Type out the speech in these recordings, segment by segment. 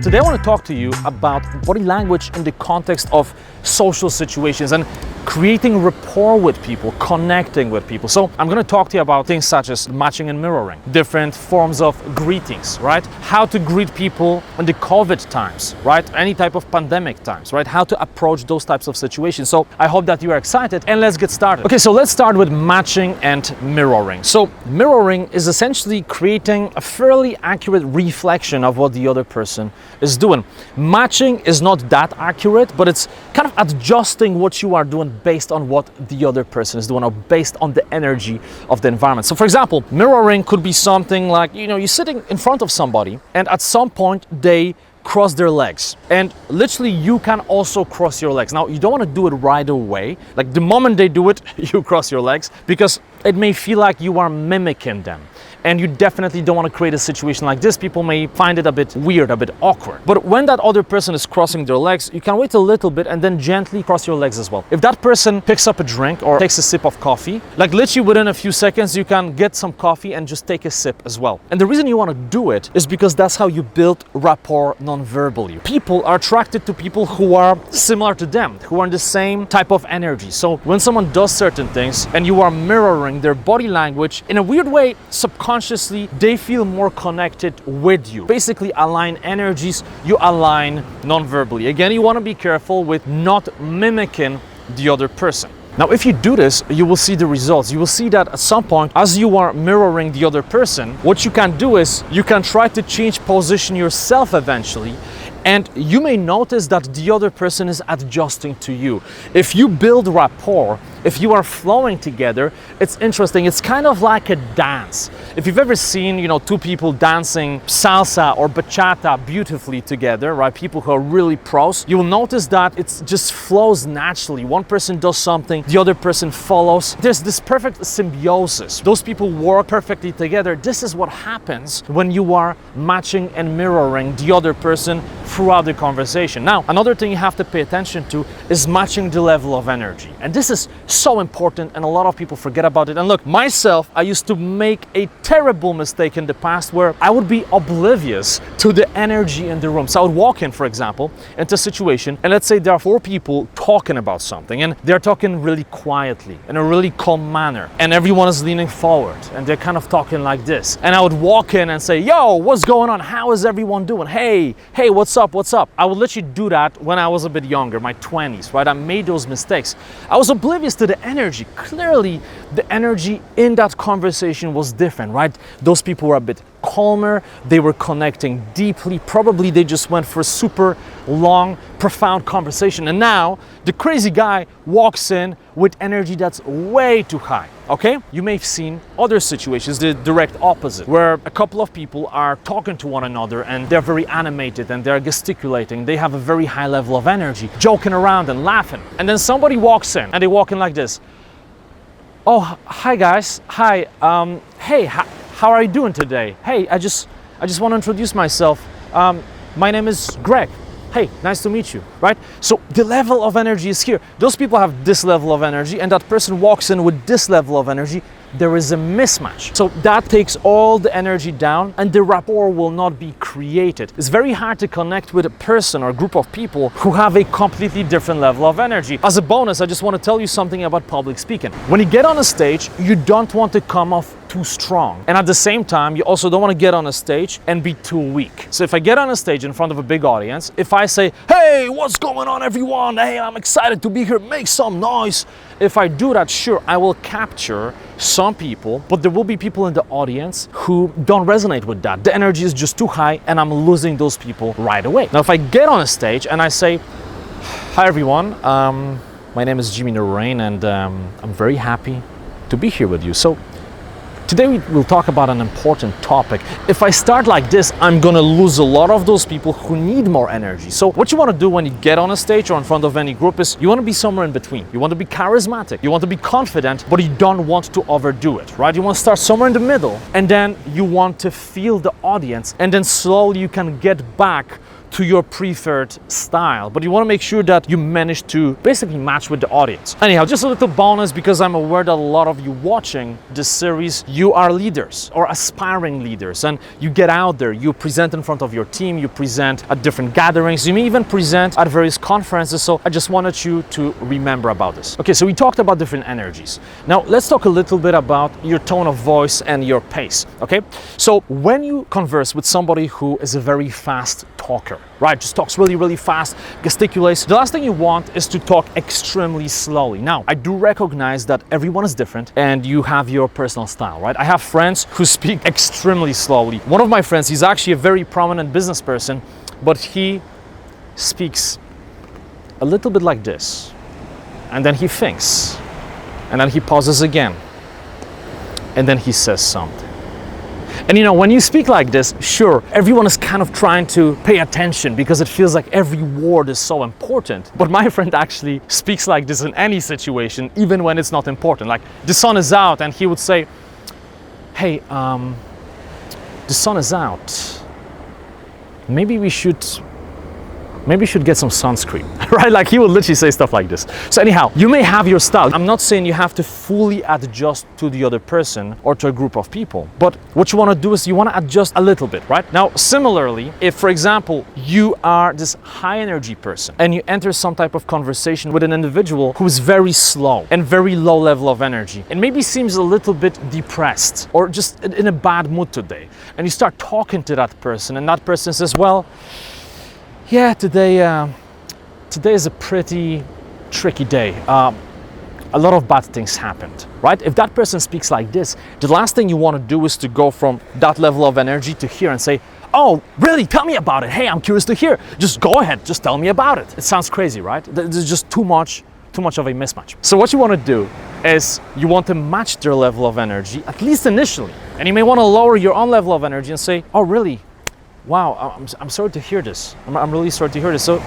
Today I want to talk to you about body language in the context of social situations and creating rapport with people, connecting with people. So I'm going to talk to you about things such as matching and mirroring, different forms of greetings, right? How to greet people in the COVID times, right? Any type of pandemic times, right? How to approach those types of situations. So I hope that you are excited and let's get started. Okay, so let's start with matching and mirroring. So mirroring is essentially creating a fairly accurate reflection of what the other person is doing. Matching is not that accurate, but it's kind of adjusting what you are doing based on what the other person is doing or based on the energy of the environment. So for example, mirroring could be something like, you're sitting in front of somebody and at some point they cross their legs, and literally you can also cross your legs. Now you don't want to do it right away, like the moment they do it you cross your legs, because it may feel like you are mimicking them. And you definitely don't want to create a situation like this. People may find it a bit weird, a bit awkward. But when that other person is crossing their legs, you can wait a little bit and then gently cross your legs as well. If that person picks up a drink or takes a sip of coffee, like literally within a few seconds, you can get some coffee and just take a sip as well. And the reason you want to do it is because that's how you build rapport non-verbally. People are attracted to people who are similar to them, who are in the same type of energy. So when someone does certain things and you are mirroring their body language, in a weird way, subconsciously, they feel more connected with you. Basically align energies, you align non-verbally. Again, you want to be careful with not mimicking the other person. Now, if you do this, you will see the results. You will see that at some point, as you are mirroring the other person, what you can do is you can try to change position yourself eventually, and you may notice that the other person is adjusting to you. If you build rapport, if you are flowing together, it's interesting. It's kind of like a dance. If you've ever seen, two people dancing salsa or bachata beautifully together, right? People who are really pros, you will notice that it just flows naturally. One person does something, the other person follows. There's this perfect symbiosis. Those people work perfectly together. This is what happens when you are matching and mirroring the other person throughout the conversation. Now, another thing you have to pay attention to is matching the level of energy. And this is so important, and a lot of people forget about it. And look, myself, I used to make a terrible mistake in the past where I would be oblivious to the energy in the room. So I would walk in, for example, into a situation, and let's say there are 4 people talking about something, and they're talking really quietly, in a really calm manner, and everyone is leaning forward, and they're kind of talking like this. And I would walk in and say, yo, what's going on? How is everyone doing? Hey, what's up? I would literally do that when I was a bit younger, my 20s, right? I made those mistakes. I was oblivious to the energy. Clearly, the energy in that conversation was different, right? Those people were a bit calmer, they were connecting deeply, probably they just went for a super long, profound conversation. And now, the crazy guy walks in with energy that's way too high, okay? You may have seen other situations, the direct opposite, where a couple of people are talking to one another and they're very animated and they're gesticulating, they have a very high level of energy, joking around and laughing. And then somebody walks in and they walk in like this. Oh, hi guys, hi, hey, how are you doing today? Hey, I just want to introduce myself. My name is Greg. Hey, nice to meet you, right? So the level of energy is here. Those people have this level of energy, and that person walks in with this level of energy. There is a mismatch. So that takes all the energy down and the rapport will not be created. It's very hard to connect with a person or group of people who have a completely different level of energy. As a bonus, I just want to tell you something about public speaking. When you get on a stage, you don't want to come off too strong. And at the same time, you also don't want to get on a stage and be too weak. So if I get on a stage in front of a big audience, if I say, hey, what's going on everyone? Hey, I'm excited to be here, make some noise. If I do that, sure, I will capture some people, but there will be people in the audience who don't resonate with that. The energy is just too high and I'm losing those people right away. Now, if I get on a stage and I say, hi everyone, my name is Naraine and I'm very happy to be here with you. So today we'll talk about an important topic. If I start like this, I'm gonna lose a lot of those people who need more energy. So what you wanna do when you get on a stage or in front of any group is you wanna be somewhere in between. You want to be charismatic, you want to be confident, but you don't want to overdo it, right? You want to start somewhere in the middle, and then you want to feel the audience, and then slowly you can get back to your preferred style, but you want to make sure that you manage to basically match with the audience. Anyhow, just a little bonus, because I'm aware that a lot of you watching this series, you are leaders or aspiring leaders, and you get out there, you present in front of your team, you present at different gatherings, you may even present at various conferences. So I just wanted you to remember about this. Okay, so we talked about different energies. Now let's talk a little bit about your tone of voice and your pace. Okay, so when you converse with somebody who is a very fast talker, right, just talks really fast, gesticulates, the last thing you want is to talk extremely slowly. Now, I do recognize that everyone is different and you have your personal style, right? I have friends who speak extremely slowly. One of my friends, he's actually a very prominent business person, but he speaks a little bit like this, and then he thinks, and then he pauses again, and then he says something. And you know, when you speak like this, sure, everyone is kind of trying to pay attention because it feels like every word is so important. But my friend actually speaks like this in any situation, even when it's not important. Like, the sun is out, and he would say, hey, the sun is out. Maybe we should get some sunscreen, right? Like, he would literally say stuff like this. So anyhow, you may have your style. I'm not saying you have to fully adjust to the other person or to a group of people, but what you want to do is you want to adjust a little bit, right? Now, similarly, if, for example, you are this high energy person and you enter some type of conversation with an individual who is very slow and very low level of energy and maybe seems a little bit depressed or just in a bad mood today, and you start talking to that person and that person says, well, yeah, today is a pretty tricky day. A lot of bad things happened, right? If that person speaks like this, the last thing you want to do is to go from that level of energy to here and say, oh, really? Tell me about it. Hey, I'm curious to hear. Just go ahead. Just tell me about it. It sounds crazy, right? There's just too much of a mismatch. So what you want to do is you want to match their level of energy, at least initially. And you may want to lower your own level of energy and say, oh, really? Wow, I'm sorry to hear this. I'm really sorry to hear this. So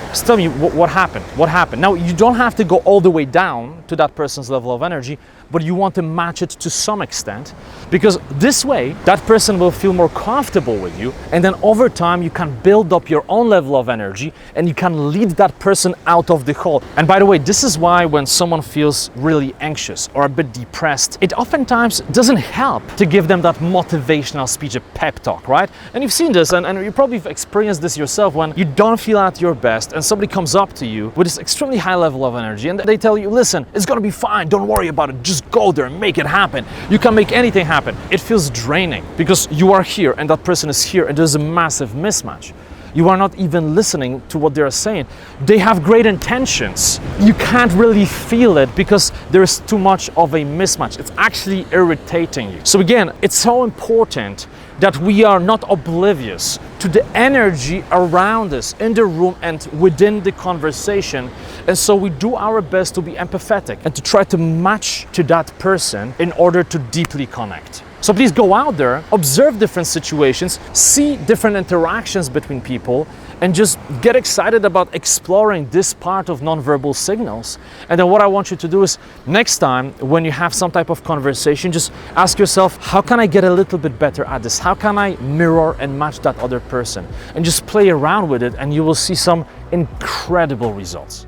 just tell me what happened. What happened? Now, you don't have to go all the way down to that person's level of energy, but you want to match it to some extent, because this way that person will feel more comfortable with you, and then over time you can build up your own level of energy and you can lead that person out of the hole. And by the way, this is why when someone feels really anxious or a bit depressed, it oftentimes doesn't help to give them that motivational speech, a pep talk, right? And you've seen this, and you probably have experienced this yourself, when you don't feel at your best and somebody comes up to you with this extremely high level of energy and they tell you, listen, it's gonna be fine, don't worry about it, just go there and make it happen. You can make anything happen. It feels draining because you are here and that person is here and there's a massive mismatch. You are not even listening to what they're saying. They have great intentions. You can't really feel it because there's too much of a mismatch. It's actually irritating you. So again, it's so important that we are not oblivious to the energy around us in the room and within the conversation. And so we do our best to be empathetic and to try to match to that person in order to deeply connect. So please go out there, observe different situations, see different interactions between people, and just get excited about exploring this part of nonverbal signals. And then what I want you to do is, next time when you have some type of conversation, just ask yourself, how can I get a little bit better at this? How can I mirror and match that other person? And just play around with it, and you will see some incredible results.